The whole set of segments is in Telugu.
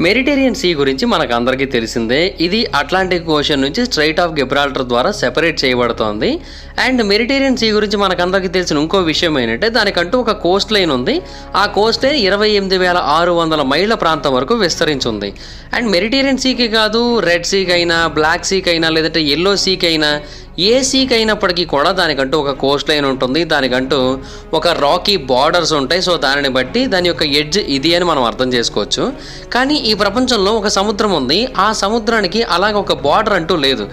మెడిటేరియన్ సీ గురించి మనకు అందరికీ తెలిసిందే. ఇది అట్లాంటిక్ ఓషన్ నుంచి స్ట్రైట్ ఆఫ్ గిబ్రాల్టర్ ద్వారా సెపరేట్ చేయబడుతోంది. అండ్ మెడిటేరియన్ సీ గురించి మనకందరికీ తెలిసిన ఇంకో విషయం ఏంటంటే దానికంటూ ఒక కోస్ట్ లైన్ ఉంది. ఆ కోస్ట్ లైన్ 28,600 మైళ్ళ ప్రాంతం వరకు విస్తరించి. అండ్ మెడిటేరియన్ సీకి కాదు, రెడ్ సీకి అయినా, బ్లాక్ సీకి అయినా, లేదంటే ఎల్లో సీకి అయినా, ఏ సీకి అయినప్పటికీ కూడా దానికంటూ ఒక కోస్ట్ లైన్ ఉంటుంది. దానికంటూ ఒక రాకీ బార్డర్స్ ఉంటాయి. సో దానిని బట్టి దాని యొక్క ఎడ్జ్ ఇది అని మనం అర్థం చేసుకోవచ్చు. కానీ ఈ ప్రపంచంలో ఒక సముద్రం ఉంది. ఆ సముద్రానికి అలాగ ఒక బార్డర్ అంటూ లేదు.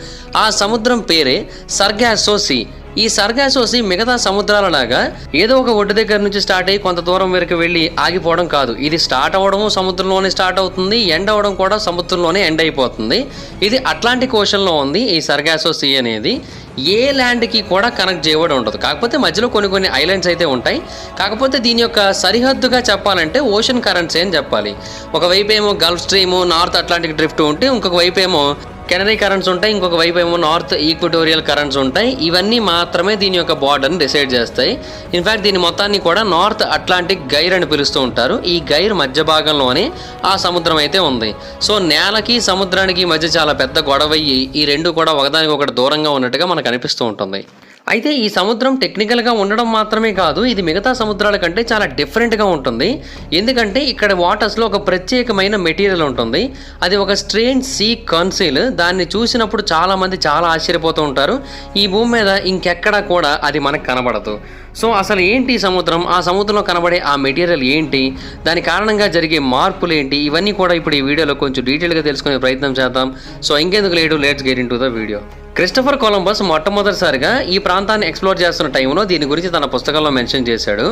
ఆ సముద్రం పేరే సర్గాసో సీ. ఈ సర్గాసో సీ మిగతా సముద్రాలలాగా ఏదో ఒక ఒడ్డు దగ్గర నుంచి స్టార్ట్ అయ్యి కొంత దూరం వరకు వెళ్ళి ఆగిపోవడం కాదు. ఇది స్టార్ట్ అవ్వడం సముద్రంలోనే స్టార్ట్ అవుతుంది, ఎండ్ అవ్వడం కూడా సముద్రంలోనే ఎండ్ అయిపోతుంది. ఇది అట్లాంటిక్ ఓషన్లో ఉంది ఈ సర్గాసో సీ అనేది. ఏ ల్యాండ్కి కూడా కనెక్ట్ చేయబడి ఉండదు. కాకపోతే మధ్యలో కొన్ని ఐలాండ్స్ అయితే ఉంటాయి. కాకపోతే దీని యొక్క సరిహద్దుగా చెప్పాలంటే ఓషన్ కరెంట్స్ అని చెప్పాలి. ఒకవైపు ఏమో Gulf stream, north Atlantic drift ఉంటే, ఇంకొక వైపు ఏమో కెనరీ కరెంట్స్ ఉంటాయి, ఇంకొక వైపు ఏమో నార్త్ ఈక్వటోరియల్ కరెంట్స్ ఉంటాయి. ఇవన్నీ మాత్రమే దీని యొక్క బార్డర్ని డిసైడ్ చేస్తాయి. ఇన్ఫ్యాక్ట్ దీని మొత్తాన్ని కూడా నార్త్ అట్లాంటిక్ గైర్ అని పిలుస్తూ ఉంటారు. ఈ గైర్ మధ్య భాగంలోనే ఆ సముద్రం అయితే ఉంది. సో నేలకి సముద్రానికి మధ్య చాలా పెద్ద గొడవయ్యి ఈ రెండు కూడా ఒకదానికి ఒకటి దూరంగా ఉన్నట్టుగా మనకు అనిపిస్తూ ఉంటుంది. అయితే ఈ సముద్రం టెక్నికల్గా ఉండడం మాత్రమే కాదు, ఇది మిగతా సముద్రాల కంటే చాలా డిఫరెంట్గా ఉంటుంది. ఎందుకంటే ఇక్కడ వాటర్స్లో ఒక ప్రత్యేకమైన మెటీరియల్ ఉంటుంది. అది ఒక స్ట్రేంజ్ సీ కన్సీల్. దాన్ని చూసినప్పుడు చాలామంది చాలా ఆశ్చర్యపోతూ ఉంటారు. ఈ భూమి మీద ఇంకెక్కడా కూడా అది మనకు కనబడదు. సో అసలు ఏంటి సముద్రం, ఆ సముద్రంలో కనబడే ఆ మెటీరియల్ ఏంటి, దాని కారణంగా జరిగే మార్పులు ఏంటి, ఇవన్నీ కూడా ఇప్పుడు ఈ వీడియోలో కొంచెం డీటెయిల్గా తెలుసుకునే ప్రయత్నం చేద్దాం. సో ఇంకెందుకు లేడు, let's get into the video. Christopher Columbus మొట్టమొదటిసారిగా ఈ ప్రాంతాన్ని ఎక్స్ప్లోర్ చేస్తున్న టైంలో దీని గురించి తన పుస్తకంలో మెన్షన్ చేశాడు.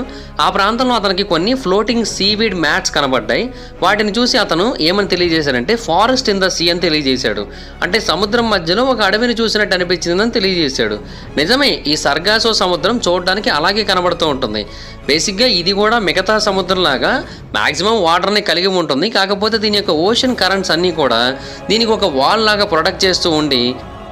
ఆ ప్రాంతంలో అతనికి కొన్ని ఫ్లోటింగ్ సీవీడ్ మ్యాట్స్ కనబడ్డాయి. వాటిని చూసి అతను ఏమని తెలియజేశాడంటే ఫారెస్ట్ ఇన్ ద సీ అని తెలియజేశాడు. అంటే సముద్రం మధ్యలో ఒక అడవిని చూసినట్టు అనిపించిందని తెలియజేశాడు. నిజమే, ఈ సర్గాసో సముద్రం చూడడానికి అలాగే కనబడుతూ ఉంటుంది. బేసిక్గా ఇది కూడా మిగతా సముద్రంలాగా మ్యాక్సిమం వాటర్ని కలిగి ఉంటుంది. కాకపోతే దీని యొక్క ఓషన్ కరెంట్స్ అన్నీ కూడా దీనికి ఒక వాల్ లాగా ప్రొటెక్ట్ చేస్తూ ఉండి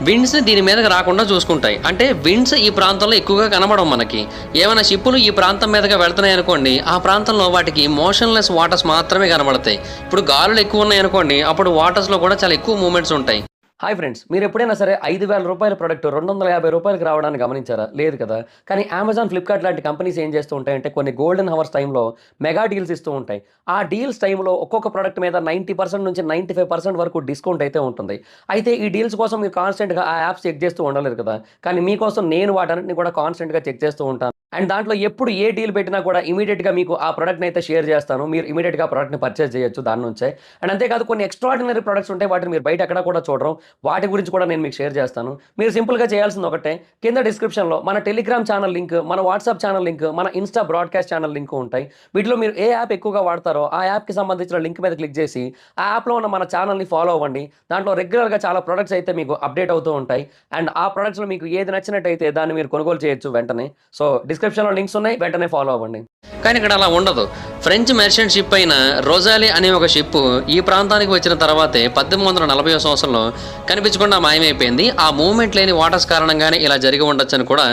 విండ్స్ దీని మీదకి రాకుండా చూసుకుంటాయి. అంటే విండ్స్ ఈ ప్రాంతంలో ఎక్కువగా కనబడవు. మనకి ఏమైనా షిప్పులు ఈ ప్రాంతం మీదగా వెళ్తున్నాయి అనుకోండి, ఆ ప్రాంతంలో వాటికి మోషన్లెస్ వాటర్స్ మాత్రమే కనబడతాయి. ఇప్పుడు గాలులు ఎక్కువ ఉన్నాయి అనుకోండి, అప్పుడు వాటర్స్లో కూడా చాలా ఎక్కువ మూమెంట్స్ ఉంటాయి. హాయ్ ఫ్రెండ్స్, మీరు ఎప్పుడైనా సరే 5,000 రూపాయల ప్రోడక్ట్ 250 రూపాయలకి రావడానికి గమనించారా? లేదు కదా. కానీ అమెజాన్, ఫ్లిప్కార్ట్ లాంటి కంపెనీస్ ఏం చేస్తూ ఉంటాయంటే కొన్ని గోల్డెన్ హవర్స్ టైంలో మెగా డీల్స్ ఇస్తూ ఉంటాయి. ఆ డీల్స్ టైంలో ఒక్కొక్క ప్రోడక్ట్ మీద 90% నుంచి 95% వరకు డిస్కౌంట్ అయితే ఉంటుంది. అయితే ఈ డీల్స్ కోసం మీరు కాన్స్టెంట్గా ఆ యాప్స్ చెక్ చేస్తూ ఉండలేదు కదా. కానీ మీకోసం నేను వాటన్నిటిని కూడా కాన్స్టెంట్గా చెక్ చేస్తూ ఉంటాను. అండ్ దాంట్లో ఎప్పుడు ఏ డీల్ పెట్టినా కూడా ఇమీడియట్గా మీకు ఆ ప్రోడక్ట్ని అయితే షేర్ చేస్తాను. మీరు ఇమీడియట్గా ఆ ప్రోడక్ట్ని పర్చేస్ చేయొచ్చు దాని నుంచే. అండ్ అంతేకాదు కొన్ని ఎక్స్ట్రాడినరీ ప్రొడక్ట్స్ ఉంటాయి, వాటిని మీరు బయట ఎక్కడ కూడా చూడరు. వాటి గురించి కూడా నేను మీకు షేర్ చేస్తాను. మీరు సింపుల్గా చేయాల్సింది ఒకటే, కింద డిస్క్రిప్షన్లో మన టెలిగ్రామ్ ఛానల్ లింక్, మన వాట్సాప్ ఛానల్ లింక్, మన ఇన్స్టా బ్రాడ్కాస్ట్ ఛానల్ లింక్ ఉంటాయి. వీటిలో మీరు ఏ యాప్ ఎక్కువగా వాడతారో ఆ యాప్కి సంబంధించిన లింక్ మీద క్లిక్ చేసి ఆ యాప్లో ఉన్న మన ఛానల్ని ఫాలో అవ్వండి. దాంట్లో రెగ్యులర్గా చాలా ప్రొడక్ట్స్ అయితే మీకు అప్డేట్ అవుతూ ఉంటాయి. అండ్ ఆ ప్రొడక్ట్స్లో మీకు ఏది నచ్చినట్టయితే దాన్ని మీరు కొనుగోలు చేయొచ్చు వెంటనే. సో డిస్క్రిప్షన్లో లింక్స్ ఉన్నాయి, వెంటనే ఫాలో అవ్వండి. కానీ ఇక్కడ అలా ఉండదు. ఫ్రెంచ్ మెర్చెంట్ షిప్ అయిన రోజాలి అనే ఒక షిప్ ఈ ప్రాంతానికి వచ్చిన తర్వాతే 1840వ సంవత్సరంలో కనిపించకుండా మాయమైపోయింది. ఆ మూవ్మెంట్ లేని వాటర్స్ కారణంగానే ఇలా జరిగి ఉండొచ్చు అని కూడా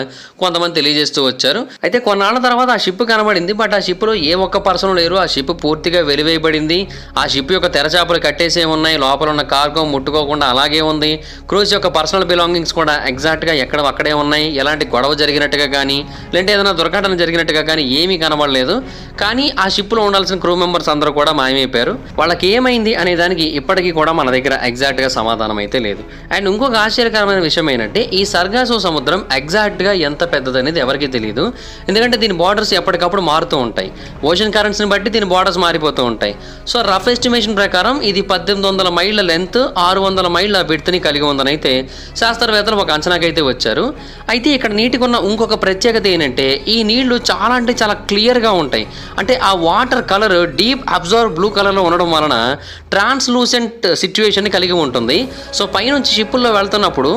కొంతమంది తెలియజేస్తూ వచ్చారు. అయితే కొన్నాళ్ళ తర్వాత ఆ షిప్ కనబడింది. బట్ ఆ షిప్లో ఏ ఒక్క పర్సన్ లేరు. ఆ షిప్ పూర్తిగా వెలివేయబడింది. ఆ షిప్ యొక్క తెరచాపలు కట్టేసే ఉన్నాయి. లోపల ఉన్న కార్గో ముట్టుకోకుండా అలాగే ఉంది. క్రూజ్ యొక్క పర్సనల్ బిలాంగింగ్స్ కూడా ఎగ్జాక్ట్గా ఎక్కడ అక్కడే ఉన్నాయి. ఎలాంటి గొడవ జరిగినట్టుగా కానీ లేదంటే ఏదైనా దుర్ఘటన జరిగినట్టుగా కానీ ఏమీ కనబడలేదు. కానీ ఆ షిప్లో ఉండాల్సిన క్రూ మెంబర్స్ అందరూ కూడా మాయమైపోయారు. వాళ్ళకి ఏమైంది అనే దానికి ఇప్పటికీ కూడా మన దగ్గర ఎగ్జాక్ట్గా సమాధానం అయితే లేదు. అండ్ ఇంకొక ఆశ్చర్యకరమైన విషయం ఏంటంటే ఈ సర్గాసో సముద్రం ఎగ్జాక్ట్గా ఎంత పెద్దదనేది ఎవరికీ తెలియదు. ఎందుకంటే దీని బార్డర్స్ ఎప్పటికప్పుడు మారుతూ ఉంటాయి. ఓషన్ కరెంట్స్ని బట్టి దీని బార్డర్స్ మారిపోతూ ఉంటాయి. సో రఫ్ ఎస్టిమేషన్ ప్రకారం ఇది 1800 మైళ్ళ లెంత్, 600 మైళ్ళ విడ్త్ని కలిగి ఉందని అయితే శాస్త్రవేత్తలు ఒక అంచనాకైతే వచ్చారు. అయితే ఇక్కడ నీటికి ఉన్న ఇంకొక ప్రత్యేకత ఏంటంటే ఈ నీళ్లు చాలా అంటే చాలా క్లియర్గా ఉంటాయి. అంటే ఆ water colour deep observe blue కలర్లో ఉండడం వలన ట్రాన్స్లూసెంట్ సిచ్యువేషన్ని కలిగి ఉంటుంది. సో పైనుంచి షిప్పుల్లో వెళ్తున్నప్పుడు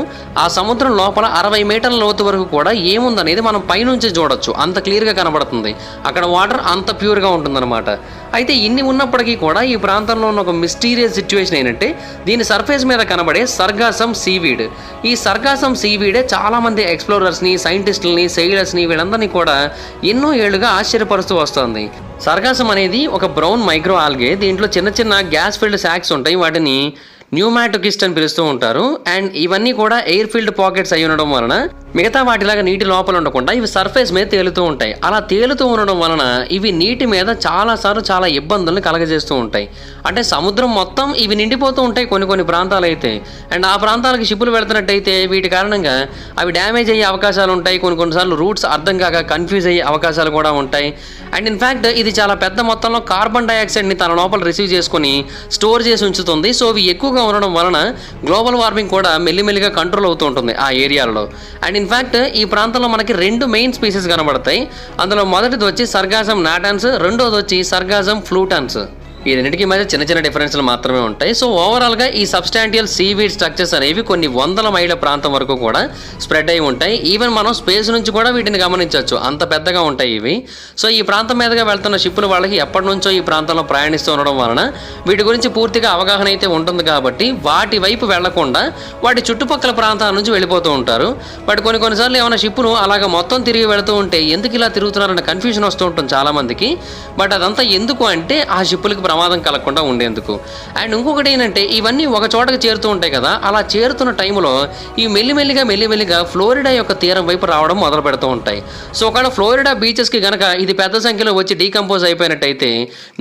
ఆ సముద్రం లోపల 60 మీటర్ల లోతు వరకు కూడా ఏముందనేది మనం పైనుంచి చూడొచ్చు. అంత క్లియర్గా కనబడుతుంది. అక్కడ వాటర్ అంత ప్యూర్గా ఉంటుందన్నమాట. అయితే ఇన్ని ఉన్నప్పటికీ కూడా ఈ ప్రాంతంలో ఉన్న ఒక మిస్టీరియస్ సిచ్యువేషన్ ఏంటంటే దీని సర్ఫేస్ మీద కనబడే సర్గాసం సీవీడ్. ఈ సర్గాసం సీవీడే చాలామంది ఎక్స్ప్లోరర్స్ని, సైంటిస్టులని, సెయిలర్స్ని వీళ్ళందరినీ కూడా ఎన్నో ఏళ్లుగా ఆశ్చర్యపరుస్తూ వస్తుంది. సర్గాసం అనేది ఒక బ్రౌన్ మైక్రో ఆల్గే. దీంట్లో చిన్న చిన్న గ్యాస్ ఫిల్డ్ శాక్స్ ఉంటాయి. వాటిని న్యూమాటోకిస్ట్ అని పిలుస్తూ ఉంటారు. అండ్ ఇవన్నీ కూడా ఎయిర్ ఫీల్డ్ పాకెట్స్ అయి ఉండడం వలన మిగతా వాటిలాగా నీటి లోపల ఉండకుండా ఇవి సర్ఫేస్ మీద తేలుతూ ఉంటాయి. అలా తేలుతూ ఉండడం వలన ఇవి నీటి మీద చాలాసార్లు చాలా ఇబ్బందులను కలగజేస్తూ ఉంటాయి. అంటే సముద్రం మొత్తం ఇవి నిండిపోతూ ఉంటాయి కొన్ని ప్రాంతాలు అయితే. అండ్ ఆ ప్రాంతాలకు షిప్పులు వెళ్తున్నట్టయితే వీటి కారణంగా అవి డ్యామేజ్ అయ్యే అవకాశాలు ఉంటాయి. కొన్నిసార్లు రూట్స్ అర్థం కాక కన్ఫ్యూజ్ అయ్యే అవకాశాలు కూడా ఉంటాయి. అండ్ ఇన్ఫ్యాక్ట్ ఇది చాలా పెద్ద మొత్తంలో కార్బన్ డైఆక్సైడ్ని తన లోపల రిసీవ్ చేసుకొని స్టోర్ చేసి ఉంచుతుంది. సో ఇవి ఎక్కువగా ఉండడం వలన గ్లోబల్ వార్మింగ్ కూడా మెల్లిమెల్లిగా కంట్రోల్ అవుతూ ఉంటుంది ఆ ఏరియాలో. అండ్ ఇన్ఫ్యాక్ట్ ఈ ప్రాంతంలో మనకి 2 మెయిన్ స్పీసెస్ కనబడతాయి. అందులో మొదటిది వచ్చి సర్గాసం నాటాన్స్, రెండోది వచ్చి సర్గాసం ఫ్లూటాన్స్. ఈ రెండింటికి మధ్య చిన్న చిన్న డిఫరెన్స్లు మాత్రమే ఉంటాయి. సో ఓవరాల్గా ఈ సబ్స్టాంటియల్ సీవీడ్ స్ట్రక్చర్స్ అనేవి కొన్ని వందల మైళ్ళ ప్రాంతం వరకు కూడా స్ప్రెడ్ అయి ఉంటాయి. ఈవెన్ మనం స్పేస్ నుంచి కూడా వీటిని గమనించవచ్చు, అంత పెద్దగా ఉంటాయి ఇవి. సో ఈ ప్రాంతం మీదుగా వెళ్తున్న షిప్పులు వాళ్ళకి ఎప్పటి నుంచో ఈ ప్రాంతంలో ప్రయాణిస్తూ ఉండడం వలన వీటి గురించి పూర్తిగా అవగాహన అయితే ఉంటుంది. కాబట్టి వాటి వైపు వెళ్లకుండా వాటి చుట్టుపక్కల ప్రాంతాల నుంచి వెళ్ళిపోతూ ఉంటారు. బట్ కొన్నిసార్లు ఏమైనా షిప్పులు అలాగ మొత్తం తిరిగి వెళుతూ ఉంటే ఎందుకు ఇలా తిరుగుతున్నారన్న కన్ఫ్యూజన్ వస్తూ ఉంటుంది చాలామందికి. బట్ అదంతా ఎందుకు అంటే ఆ షిప్పులకి ప్రమాదం కలగకుండా ఉండేందుకు. అండ్ ఇంకొకటి ఏంటంటే ఇవన్నీ ఒక చోటకి చేరుతూ ఉంటాయి కదా, అలా చేరుతున్న టైంలో ఈ మెల్లిమెల్లిగా ఫ్లోరిడా యొక్క తీరం వైపు రావడం మొదలు పెడుతూ ఉంటాయి. సో ఒకవేళ ఫ్లోరిడా బీచెస్కి గనక ఇది పెద్ద సంఖ్యలో వచ్చి డీకంపోజ్ అయిపోయినట్టయితే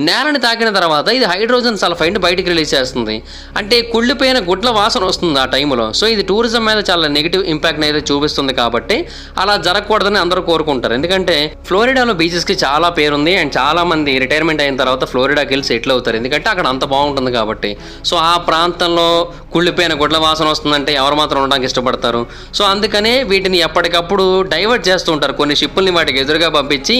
నేలని తాకిన తర్వాత ఇది హైడ్రోజన్ సల్ఫైడ్ బయటికి రిలీజ్ చేస్తుంది. అంటే కుళ్ళిపోయిన గుడ్ల వాసన వస్తుంది ఆ టైంలో. సో ఇది టూరిజం మీద చాలా నెగిటివ్ ఇంపాక్ట్ అయితే చూపిస్తుంది. కాబట్టి అలా జరగకూడదని అందరూ కోరుకుంటారు. ఎందుకంటే ఫ్లోరిడాలో బీచెస్కి చాలా పేరుంది. అండ్ చాలా మంది రిటైర్మెంట్ అయిన తర్వాత ఫ్లోరిడాకి వెళ్ళి సెటిల్ అవుతారు. ఎందుకంటే అక్కడ అంత బాగుంటుంది కాబట్టి. సో ఆ ప్రాంతంలో కుళ్ళిపోయిన గుడ్ల వాసన వస్తుందంటే ఎవరు మాత్రం ఉండడానికి ఇష్టపడతారు. సో అందుకనే వీటిని ఎప్పటికప్పుడు డైవర్ట్ చేస్తూ ఉంటారు. కొన్ని షిప్పుల్ని వాటికి ఎదురుగా పంపించి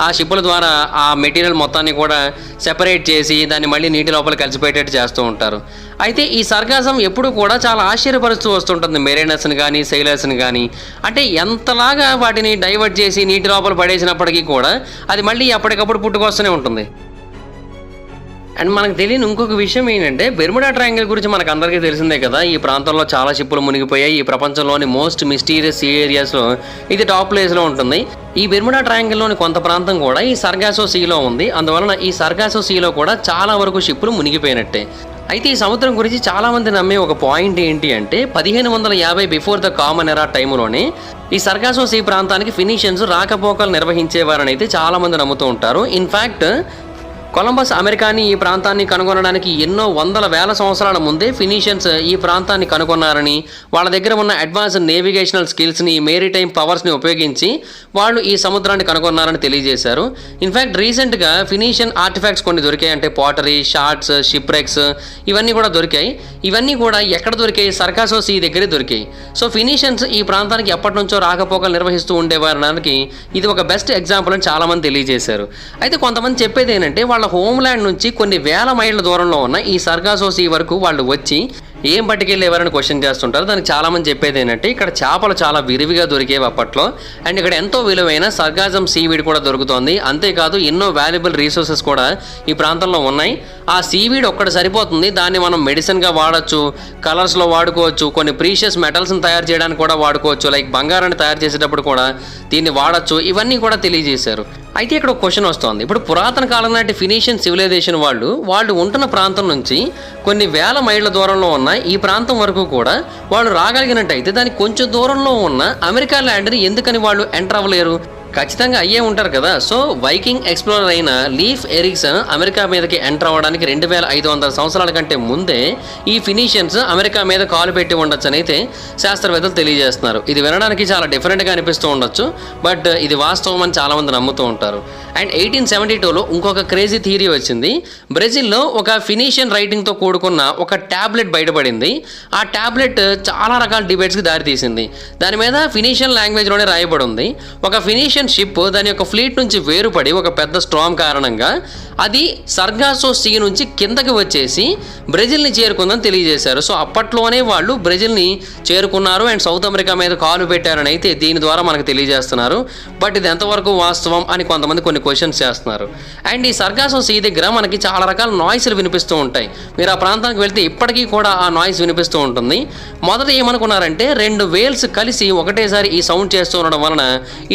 ఆ షిప్పుల ద్వారా ఆ మెటీరియల్ మొత్తాన్ని కూడా సెపరేట్ చేసి దాన్ని మళ్ళీ నీటి లోపల కలిసిపోయేటట్టు చేస్తూ ఉంటారు. అయితే ఈ సర్గాసం ఎప్పుడు కూడా చాలా ఆశ్చర్యపరుస్తూ వస్తుంటుంది మెరైనర్స్ని కానీ, సెయిలర్స్ని కానీ. అంటే ఎంతలాగా వాటిని డైవర్ట్ చేసి నీటి లోపల పడేసినప్పటికీ కూడా అది మళ్ళీ ఎప్పటికప్పుడు పుట్టుకొస్తూనే ఉంటుంది. అండ్ మనకు తెలియని ఇంకొక విషయం ఏంటంటే బెర్ముడా ట్రయాంగిల్ గురించి మనకు అందరికీ తెలిసిందే కదా. ఈ ప్రాంతంలో చాలా షిప్పులు మునిగిపోయాయి. ఈ ప్రపంచంలోని మోస్ట్ మిస్టీరియస్ సీ ఏరియాస్లో ఇది టాప్ ప్లేస్లో ఉంటుంది. ఈ బెర్ముడా ట్రయాంగిల్లోని కొంత ప్రాంతం కూడా ఈ సర్గాసో సీలో ఉంది. అందువలన ఈ సర్గాసో సీలో కూడా చాలా వరకు షిప్పులు మునిగిపోయినట్టే. అయితే ఈ సముద్రం గురించి చాలామంది నమ్మే ఒక పాయింట్ ఏంటి అంటే 1550 బిఫోర్ ద కామన్ ఎరా టైంలోనే ఈ సర్గాసో సీ ప్రాంతానికి ఫినీషియన్స్ రాకపోకలు నిర్వహించేవారని అయితే చాలామంది నమ్ముతూ ఉంటారు. ఇన్ఫ్యాక్ట్ కొలంబస్ అమెరికాని ఈ ప్రాంతాన్ని కనుగొనడానికి ఎన్నో వందల వేల సంవత్సరాల ముందే ఫినీషియన్స్ ఈ ప్రాంతాన్ని కనుగొన్నారని, వాళ్ళ దగ్గర ఉన్న అడ్వాన్స్ నేవిగేషనల్ స్కిల్స్ని, మేరీటైమ్ పవర్స్ని ఉపయోగించి వాళ్ళు ఈ సముద్రాన్ని కనుగొన్నారని తెలియజేశారు. ఇన్ఫ్యాక్ట్ రీసెంట్గా ఫినీషియన్ ఆర్టిఫాక్ట్స్ కొన్ని దొరికాయి. అంటే పాటరీ, షార్ట్స్, షిప్రెక్స్ ఇవన్నీ కూడా దొరికాయి. ఇవన్నీ కూడా ఎక్కడ దొరికాయి? సర్గాసో సీ దగ్గరే దొరికాయి. సో ఫినీషియన్స్ ఈ ప్రాంతానికి ఎప్పటి నుంచో రాకపోకలు నిర్వహిస్తూ ఉండేవారనడానికి ఇది ఒక బెస్ట్ ఎగ్జాంపుల్ అని చాలామంది తెలియజేశారు. అయితే కొంతమంది చెప్పేది ఏంటంటే వాళ్ళ హోమ్ల్యాండ్ నుంచి కొన్ని వేల మైళ్ళ దూరంలో ఉన్న ఈ సర్గాసో సీ వరకు వాళ్ళు వచ్చి ఏం పట్టుకెళ్ళేవారని క్వశ్చన్ చేస్తుంటారు. దానికి చాలామంది చెప్పేది ఏంటంటే ఇక్కడ చేపలు చాలా విరివిగా దొరికేవి అప్పట్లో. అండ్ ఇక్కడ ఎంతో విలువైన సర్గాసం సీవీడ్ కూడా దొరుకుతోంది. అంతేకాదు ఎన్నో వాల్యుబుల్ రీసోర్సెస్ కూడా ఈ ప్రాంతంలో ఉన్నాయి. ఆ సీవీడ్ ఒక్కటి సరిపోతుంది. దాన్ని మనం మెడిసిన్గా వాడచ్చు, కలర్స్లో వాడుకోవచ్చు, కొన్ని ప్రీషియస్ మెటల్స్ని తయారు చేయడానికి కూడా వాడుకోవచ్చు. లైక్ బంగారాన్ని తయారు చేసేటప్పుడు కూడా దీన్ని వాడచ్చు. ఇవన్నీ కూడా తెలియజేశారు. అయితే ఇక్కడ ఒక క్వశ్చన్ వస్తుంది. ఇప్పుడు పురాతన కాలం నాటి ఫినీషియన్ సివిలైజేషన్ వాళ్ళు ఉంటున్న ప్రాంతం నుంచి కొన్ని వేల మైళ్ళ దూరంలో ఉన్న ఈ ప్రాంతం వరకు కూడా వాళ్ళు రాగలిగినట్టయితే దానికి కొంచెం దూరంలో ఉన్న అమెరికా ల్యాండ్ని ఎందుకని వాళ్ళు ఎంటర్ అవ్వలేరు? ఖచ్చితంగా అయ్యే ఉంటారు కదా. సో వైకింగ్ ఎక్స్ప్లోరర్ అయిన లీఫ్ ఎరిక్సన్ అమెరికా మీదకి ఎంటర్ అవ్వడానికి 2500 సంవత్సరాల కంటే ముందే ఈ ఫినీషియన్స్ అమెరికా మీద కాలు పెట్టి ఉండొచ్చు అని అయితే శాస్త్రవేత్తలు తెలియజేస్తున్నారు. ఇది వినడానికి చాలా డిఫరెంట్గా అనిపిస్తూ ఉండొచ్చు, బట్ ఇది వాస్తవం అని చాలామంది నమ్ముతూ ఉంటారు. అండ్ 1872లో ఇంకొక క్రేజీ థియరీ వచ్చింది. బ్రెజిల్లో ఒక ఫినీషియన్ రైటింగ్తో కూడుకున్న ఒక ట్యాబ్లెట్ బయటపడింది. ఆ ట్యాబ్లెట్ చాలా రకాల డిబేట్స్కి దారితీసింది. దాని మీద ఫినీషియన్ లాంగ్వేజ్లోనే రాయబడి ఉంది. ఒక ఫినీషియన్ కెరేబియన్ షిప్ దాని యొక్క ఫ్లీట్ నుంచి వేరుపడి ఒక పెద్ద స్ట్రామ్ కారణంగా అది సర్గాసో సీ నుంచి కిందకి వచ్చేసి బ్రెజిల్ని చేరుకుందని తెలియజేశారు. సో అప్పట్లోనే వాళ్ళు బ్రెజిల్ని చేరుకున్నారు అండ్ సౌత్ అమెరికా మీద కాలు పెట్టారని అయితే దీని ద్వారా మనకు తెలియజేస్తున్నారు. బట్ ఇది ఎంతవరకు వాస్తవం అని కొంతమంది కొన్ని క్వశ్చన్స్ చేస్తున్నారు. అండ్ ఈ సర్గాసో సీ దగ్గర మనకి చాలా రకాల నాయిస్లు వినిపిస్తూ ఉంటాయి. మీరు ఆ ప్రాంతానికి వెళ్తే ఇప్పటికీ కూడా ఆ నాయిస్ వినిపిస్తూ ఉంటుంది. మొదట ఏమనుకున్నారంటే 2 వేల్స్ కలిసి ఒకటేసారి ఈ సౌండ్ చేస్తూ ఉండడం వలన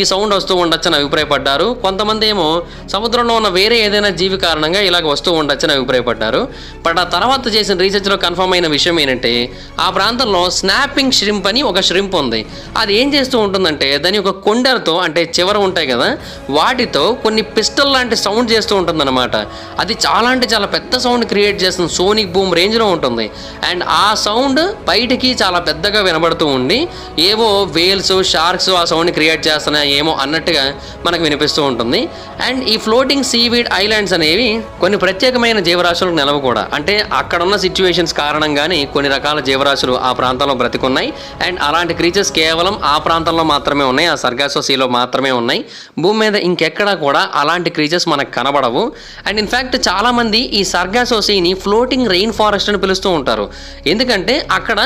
ఈ సౌండ్ వస్తూ ఉండొచ్చని అభిప్రాయపడ్డారు. కొంతమంది ఏమో సముద్రంలో ఉన్న వేరే ఏదైనా జీవి కారణంగా ఇలాగ వస్తూ ఉండొచ్చని అభిప్రాయపడ్డారు. బట్ ఆ తర్వాత చేసిన రీసెర్చ్లో కన్ఫర్మ్ అయిన విషయం ఏంటంటే ఆ ప్రాంతంలో స్నాపింగ్ ష్రింప్ అని ఒక ష్రింప్ ఉంది. అది ఏం చేస్తూ ఉంటుందంటే దాని యొక్క కొండలతో అంటే చివర ఉంటాయి కదా వాటితో కొన్ని పిస్టల్ లాంటి సౌండ్ చేస్తూ ఉంటుందన్నమాట. అది చాలా అంటే చాలా పెద్ద సౌండ్ క్రియేట్ చేస్తుంది, సోనిక్ బూమ్ రేంజ్లో ఉంటుంది. అండ్ ఆ సౌండ్ బయటికి చాలా పెద్దగా వినబడుతూ ఉండి ఏవో వేల్స్ షార్క్స్ ఆ సౌండ్ని క్రియేట్ చేస్తున్నాయి ఏమో అన్నట్టుగా మనకు వినిపిస్తూ ఉంటుంది. అండ్ ఈ ఫ్లోటింగ్ సీవీడ్ ఐలాండ్స్ అనేవి కొన్ని ప్రత్యేకమైన జీవరాశులకు నెలవు కూడా. అంటే అక్కడ ఉన్న సిచ్యువేషన్స్ కారణంగానే కొన్ని రకాల జీవరాశులు ఆ ప్రాంతంలో బ్రతికున్నాయి. అండ్ అలాంటి క్రీచర్స్ కేవలం ఆ ప్రాంతంలో మాత్రమే ఉన్నాయి, ఆ సర్గాసో సీలో మాత్రమే ఉన్నాయి. భూమి మీద ఇంకెక్కడా కూడా అలాంటి క్రీచర్స్ మనకు కనబడవు. అండ్ ఇన్ఫ్యాక్ట్ చాలామంది ఈ సర్గాసో సీని ఫ్లోటింగ్ రెయిన్ ఫారెస్ట్ అని పిలుస్తూ ఉంటారు. ఎందుకంటే అక్కడ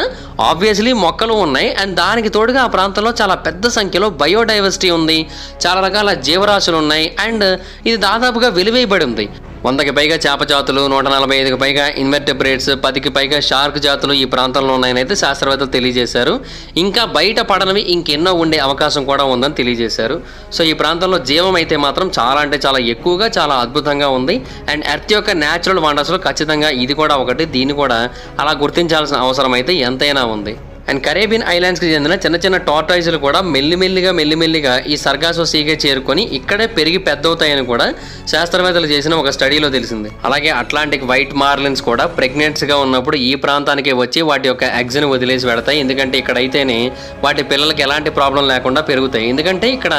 ఆబ్వియస్లీ మొక్కలు ఉన్నాయి అండ్ దానికి తోడుగా ఆ ప్రాంతంలో చాలా పెద్ద సంఖ్యలో బయోడైవర్సిటీ ఉంది, చాలా రకాల జీవరాశులు ఉన్నాయి. అండ్ ఇది దాదాపుగా వెలివేయబడి ఉంది. 100కి పైగా చేప జాతులు, 145కి పైగా ఇన్వెర్టెబ్రేట్స్, 10కి పైగా షార్క్ జాతులు ఈ ప్రాంతంలో ఉన్నాయని అయితే శాస్త్రవేత్తలు తెలియజేశారు. ఇంకా బయట పడనవి ఇంకెన్నో ఉండే అవకాశం కూడా ఉందని తెలియజేశారు. సో ఈ ప్రాంతంలో జీవం అయితే మాత్రం చాలా అంటే చాలా ఎక్కువగా చాలా అద్భుతంగా ఉంది. అండ్ ఎర్త్ యొక్క న్యాచురల్ వండర్స్లో ఖచ్చితంగా ఇది కూడా ఒకటి. దీన్ని కూడా అలా గుర్తించాల్సిన అవసరం అయితే ఎంతైనా ఉంది. అండ్ కరేబియన్ ఐలాండ్స్కి చెందిన చిన్న చిన్న టార్టాయిజులు కూడా మెల్లిమెల్లిగా ఈ సర్గాసో సీకే చేరుకొని ఇక్కడే పెరిగి పెద్దవుతాయని కూడా శాస్త్రవేత్తలు చేసిన ఒక స్టడీలో తెలిసింది. అలాగే అట్లాంటిక్ వైట్ మార్లిన్స్ కూడా ప్రెగ్నెంట్స్గా ఉన్నప్పుడు ఈ ప్రాంతానికి వచ్చి వాటి యొక్క ఎగ్స్ని వదిలేసి పెడతాయి. ఎందుకంటే ఇక్కడైతేనే వాటి పిల్లలకి ఎలాంటి ప్రాబ్లం లేకుండా పెరుగుతాయి. ఎందుకంటే ఇక్కడ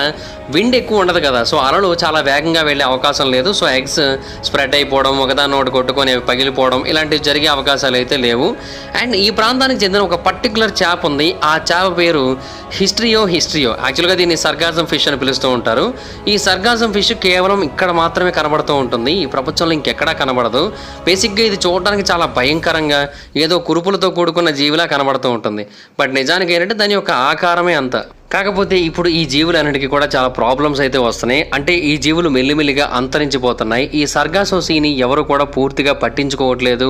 విండ్ ఎక్కువ ఉండదు కదా, సో అలలు చాలా వేగంగా వెళ్ళే అవకాశం లేదు. సో ఎగ్స్ స్ప్రెడ్ అయిపోవడం, ఒకదాన్ని ఒకటి కొట్టుకొని పగిలిపోవడం ఇలాంటివి జరిగే అవకాశాలు అయితే లేవు. అండ్ ఈ ప్రాంతానికి చెందిన ఒక పర్టికులర్ చేప ఉంది. ఆ చేప పేరు హిస్ట్రియో. యాక్చువల్గా దీన్ని సర్గాజం ఫిష్ అని పిలుస్తూ ఉంటారు. ఈ సర్గాజం ఫిష్ కేవలం ఇక్కడ మాత్రమే కనబడుతూ ఉంటుంది, ఈ ప్రపంచంలో ఇంకెక్కడా కనబడదు. బేసిక్గా ఇది చూడడానికి చాలా భయంకరంగా ఏదో కురుపులతో కూడుకున్న జీవిలా కనబడుతూ ఉంటుంది. బట్ నిజానికి ఏంటంటే దాని యొక్క ఆకారమే అంత. కాకపోతే ఇప్పుడు ఈ జీవులన్నిటికీ కూడా చాలా ప్రాబ్లమ్స్ అయితే వస్తున్నాయి. అంటే ఈ జీవులు మెల్లిమెల్లిగా అంతరించిపోతున్నాయి. ఈ సర్గాసో సీని ఎవరు కూడా పూర్తిగా పట్టించుకోవట్లేదు.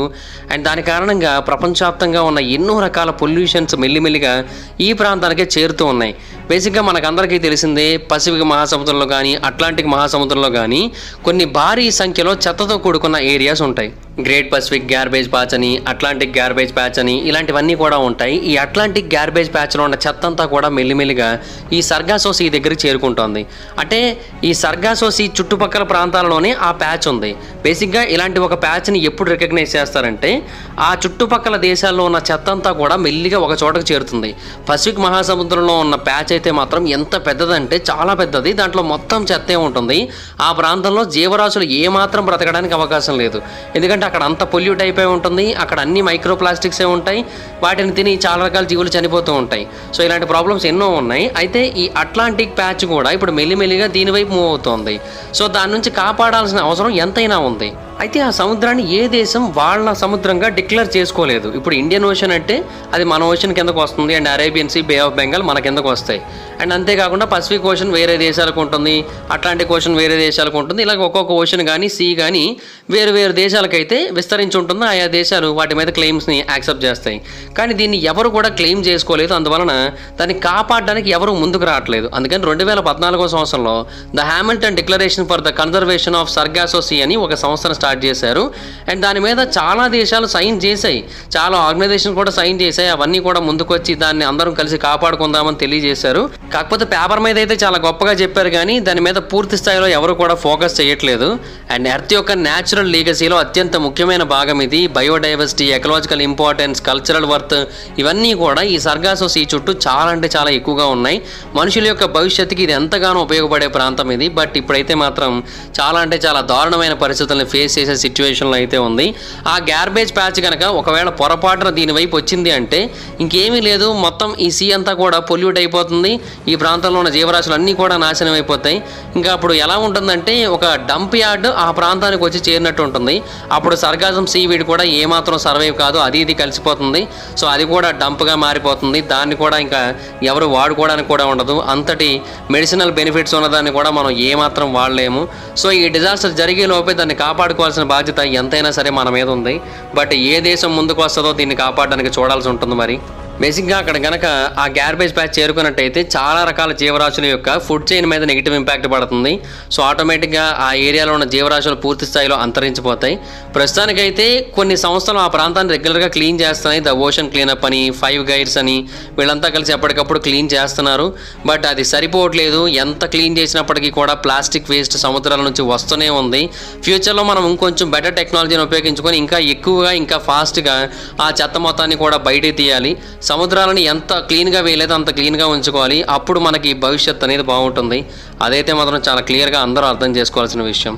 అండ్ దాని కారణంగా ప్రపంచవ్యాప్తంగా ఉన్న ఎన్నో రకాల పొల్యూషన్స్ మెల్లిమెల్లిగా ఈ ప్రాంతానికే చేరుతూ ఉన్నాయి. బేసిక్గా మనకందరికీ తెలిసిందే పసిఫిక్ మహాసముద్రంలో కానీ అట్లాంటిక్ మహాసముద్రంలో కానీ కొన్ని భారీ సంఖ్యలో చెత్తతో కూడుకున్న ఏరియాస్ ఉంటాయి. గ్రేట్ పసిఫిక్ గ్యార్బేజ్ ప్యాచ్ అని, అట్లాంటిక్ గ్యార్బేజ్ ప్యాచ్ అని ఇలాంటివన్నీ కూడా ఉంటాయి. ఈ అట్లాంటిక్ గ్యార్బేజ్ ప్యాచ్లో ఉన్న చెత్త అంతా కూడా మెల్లిమెల్లిగా ఈ సర్గాసో సీ దగ్గరికి చేరుకుంటోంది. అంటే ఈ సర్గాసో సీ చుట్టుపక్కల ప్రాంతాలలోనే ఆ ప్యాచ్ ఉంది. బేసిక్గా ఇలాంటి ఒక ప్యాచ్ని ఎప్పుడు రికగ్నైజ్ చేస్తారంటే ఆ చుట్టుపక్కల దేశాల్లో ఉన్న చెత్త అంతా కూడా మెల్లిగా ఒక చోటకు చేరుతుంది. పసిఫిక్ మహాసముద్రంలో ఉన్న ప్యాచ్ అయితే మాత్రం ఎంత పెద్దదంటే చాలా పెద్దది. దాంట్లో మొత్తం చెత్తే ఉంటుంది. ఆ ప్రాంతంలో జీవరాశులు ఏమాత్రం బ్రతకడానికి అవకాశం లేదు. ఎందుకంటే అక్కడ అంత పొల్యూట్ అయిపోయి ఉంటుంది. అక్కడ అన్ని మైక్రో ప్లాస్టిక్సే ఉంటాయి. వాటిని తిని చాలా రకాల జీవులు చనిపోతూ ఉంటాయి. సో ఇలాంటి ప్రాబ్లమ్స్ ఎన్నో ఉన్నాయి. అయితే ఈ అట్లాంటిక్ ప్యాచ్ కూడా ఇప్పుడు మెల్లిమెల్లిగా దీనివైపు మూవ్ అవుతోంది. సో దాని నుంచి కాపాడాల్సిన అవసరం ఎంతైనా ఉంది. అయితే ఆ సముద్రాన్ని ఏ దేశం వాళ్ళ సముద్రంగా డిక్లేర్ చేసుకోలేదు. ఇప్పుడు ఇండియన్ ఓషన్ అంటే అది మన ఓషన్ కిందకు వస్తుంది and Arabian Sea, Bay of Bengal మన కిందకు వస్తాయి. అండ్ అంతేకాకుండా పసిఫిక్ ఓషన్ వేరే దేశాలకు ఉంటుంది, అట్లాంటిక్ ఓషన్ వేరే దేశాలకు ఉంటుంది. ఇలాగ ఒక్కొక్క ఓషన్ కానీ సీ కానీ వేరు వేరు దేశాలకైతే విస్తరించి ఉంటుందో ఆయా దేశాలు వాటి మీద క్లెయిమ్స్ని యాక్సెప్ట్ చేస్తాయి. కానీ దీన్ని ఎవరు కూడా క్లెయిమ్ చేసుకోలేదు. అందువలన దాన్ని కాపాడడానికి ఎవరు ముందుకు రావట్లేదు. అందుకని 2014 సంవత్సరంలో the Hamilton Declaration for the conservation of Sargasso Sea అని ఒక సంస్థను స్టార్ట్ చేశారు. అండ్ దాని మీద చాలా దేశాలు సైన్ చేశాయి, చాలా ఆర్గనైజేషన్ కూడా సైన్ చేశాయి. అవన్నీ కూడా ముందుకొచ్చి దాన్ని అందరం కలిసి కాపాడుకుందామని తెలియజేశారు. కాకపోతే పేపర్ మీద అయితే చాలా గొప్పగా చెప్పారు కానీ దాని మీద పూర్తి స్థాయిలో ఎవరు కూడా ఫోకస్ చేయట్లేదు. అండ్ ఎర్త్ యొక్క న్యాచురల్ లీగసీలో అత్యంత ముఖ్యమైన భాగం ఇది. Biodiversity, ecological importance, cultural worth ఇవన్నీ కూడా ఈ సర్గాసో సీ చుట్టూ చాలా అంటే చాలా ఎక్కువగా ఉన్నాయి. మనుషుల యొక్క భవిష్యత్తుకి ఇది ఎంతగానో ఉపయోగపడే ప్రాంతం ఇది. బట్ ఇప్పుడైతే మాత్రం చాలా అంటే చాలా దారుణమైన పరిస్థితులను ఫేస్ ఫేస్ చేసే సిచ్యువేషన్లో అయితే ఉంది. ఆ గ్యార్బేజ్ ప్యాచ్ కనుక ఒకవేళ పొరపాటున దీని వైపు వచ్చింది అంటే ఇంకేమీ లేదు, మొత్తం ఈ సీ అంతా కూడా పొల్యూట్ అయిపోతుంది, ఈ ప్రాంతంలో ఉన్న జీవరాశులు అన్నీ కూడా నాశనం అయిపోతాయి. ఇంకా అప్పుడు ఎలా ఉంటుందంటే ఒక డంప్ యార్డ్ ఆ ప్రాంతానికి వచ్చి చేరినట్టు ఉంటుంది. అప్పుడు సర్గాజం సీ వీడ్ కూడా ఏమాత్రం సర్వైవ్ కాదు, అది ఇది కలిసిపోతుంది. సో అది కూడా డంప్గా మారిపోతుంది, దాన్ని కూడా ఇంకా ఎవరు వాడుకోవడానికి కూడా ఉండదు. అంతటి మెడిసినల్ బెనిఫిట్స్ ఉన్నదాన్ని కూడా మనం ఏమాత్రం వాడలేము. సో ఈ డిజాస్టర్ జరిగే లోపే దాన్ని కాపాడుకోవాల్సిన బాధ్యత ఎంతైనా సరే మన మీద ఉంది. బట్ ఏ దేశం ముందుకు వస్తుందో దీన్ని కాపాడడానికి చూడాల్సి ఉంటుంది. మరి బేసిక్గా అక్కడ కనుక ఆ గ్యార్బేజ్ ప్యాచ్ చేరుకున్నట్టయితే చాలా రకాల జీవరాశుల యొక్క ఫుడ్ చైన్ మీద నెగిటివ్ ఇంపాక్ట్ పడుతుంది. సో ఆటోమేటిక్గా ఆ ఏరియాలో ఉన్న జీవరాశులు పూర్తి స్థాయిలో అంతరించిపోతాయి. ప్రస్తుతానికైతే కొన్ని సంస్థలు ఆ ప్రాంతాన్ని రెగ్యులర్గా క్లీన్ చేస్తున్నాయి. ద ఓషన్ క్లీనప్ అని, 5 గైడ్స్ అని, వీళ్ళంతా కలిసి ఎప్పటికప్పుడు క్లీన్ చేస్తున్నారు. బట్ అది సరిపోవట్లేదు. ఎంత క్లీన్ చేసినప్పటికీ కూడా ప్లాస్టిక్ వేస్ట్ సముద్రాల నుంచి వస్తూనే ఉంది. ఫ్యూచర్లో మనం ఇంకొంచెం బెటర్ టెక్నాలజీని ఉపయోగించుకొని ఇంకా ఎక్కువగా ఇంకా ఫాస్ట్గా ఆ చెత్త మొత్తాన్ని కూడా బయటికి తీయాలి. సముద్రాలను ఎంత క్లీన్గా వేయలేదో అంత క్లీన్గా ఉంచుకోవాలి. అప్పుడు మనకి భవిష్యత్తు అనేది బాగుంటుంది. అదైతే మాత్రం చాలా క్లియర్గా అందరూ అర్థం చేసుకోవాల్సిన విషయం.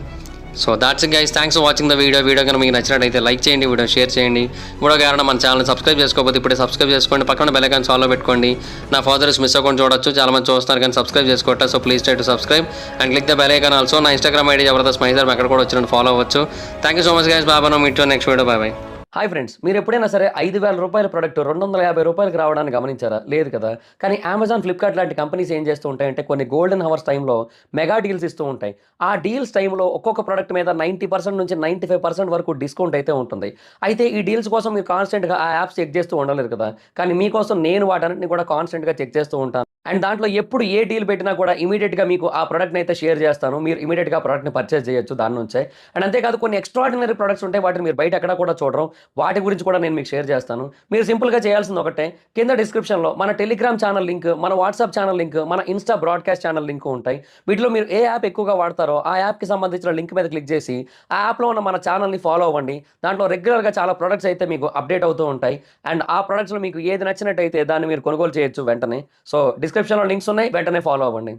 So that's it guys, thanks for watching the video కనుక మీకు నచ్చినట్టయితే లైక్ చేయండి, వీడియో షేర్ చేయండి. మూడో కారణం మన ఛానల్ సబ్స్క్రైబ్ చేసుకోకపోతే ఇప్పుడే సబ్స్క్రైబ్ చేసుకోండి, పక్కన బెల్ ఐకాన్ ఆల్లో పెట్టుకోండి. నా ఫాదర్స్ మిస్ అకౌంట్ చూడొచ్చు, చాలా మంది చూస్తున్నారు కానీ సబ్స్క్రైబ్ చేసుకోవట్లేదు. So please try to subscribe and click the bell icon also. నా ఇన్స్టాగ్రామ్ ఐడి జబర్దస్త్ మైజర్, అక్కడ కూడా వచ్చినట్టు ఫాలో అవ్వచ్చు. Thank you so much guys, బాబా. Meet next video, bye. Hi friends, మీరు ఎప్పుడైనా సరే 5,000 రూపాయల ప్రొడక్ట్ 250 రూపాయలకి రావడానికి గమనించారా? లేదు కదా. కానీ అమెజాన్, ఫ్లిప్కార్ట్ లాంటి కంపెనీస్ ఏం చేస్తూ ఉంటాయంటే కొన్ని గోల్డెన్ హవర్స్ టైంలో మెగా డీల్స్ ఇస్తూ ఉంటాయి. ఆ డీల్స్ టైంలో ఒక్కొక్క ప్రొడక్ట్ మీద 90% నుంచి 95% వరకు డిస్కౌంట్ అయితే ఉంటుంది. అయితే ఈ డీల్స్ కోసం మీరు కాన్స్టెంట్గా ఆ యాప్స్ చెక్ చేస్తూ ఉండలేరు కదా. కానీ మీకోసం నేను వాటన్నిటిని కూడా కాన్స్టెంట్గా చెక్ చేస్తూ ఉంటాను. అండ్ దాంట్లో ఎప్పుడు ఏ డీల్ పెట్టినా కూడా ఇమీడియట్గా మీకు ఆ ప్రొడక్ట్ని అయితే షేర్ చేస్తాను. మీరు ఇమీడియట్గా ప్రొడక్ట్ని పర్చేస్ చేయొచ్చు దాని నుంచే. అండ్ అంతేకాదు కొన్ని ఎక్స్ట్రాడినరీ ప్రొడక్ట్స్ ఉంటాయి, వాటిని మీరు బయట ఎక్కడ కూడా చూడరు. వాటి గురించి కూడా నేను మీకు షేర్ చేస్తాను. మీరు సింపుల్గా చేయాల్సింది ఒకటే, కింద డిస్క్రిప్షన్లో మన టెలిగ్రామ్ ఛానల్ లింక్, మన వాట్సాప్ ఛానల్ లింక్, మన ఇన్స్టా బ్రాడ్కాస్ట్ ఛానల్ లింక్ ఉంటాయి. వీటిలో మీరు ఏ యాప్ ఎక్కువగా వాడతారో ఆ యాప్కి సంబంధించిన లింక్ మీద క్లిక్ చేసి ఆ యాప్లో ఉన్న మన ఛానల్ని ఫాలో అవ్వండి. దాంట్లో రెగ్యులర్గా చాలా ప్రొడక్ట్స్ అయితే మీకు అప్డేట్ అవుతూ ఉంటాయి. అండ్ ఆ ప్రొడక్ట్స్లో మీకు ఏది నచ్చినట్టయితే దాన్ని మీరు కొనుగోలు చేయొచ్చు వెంటనే. సో డిస్క్రిప్షన్లో లింక్స్ ఉన్నాయి, వెంటనే ఫాలో అవ్వండి.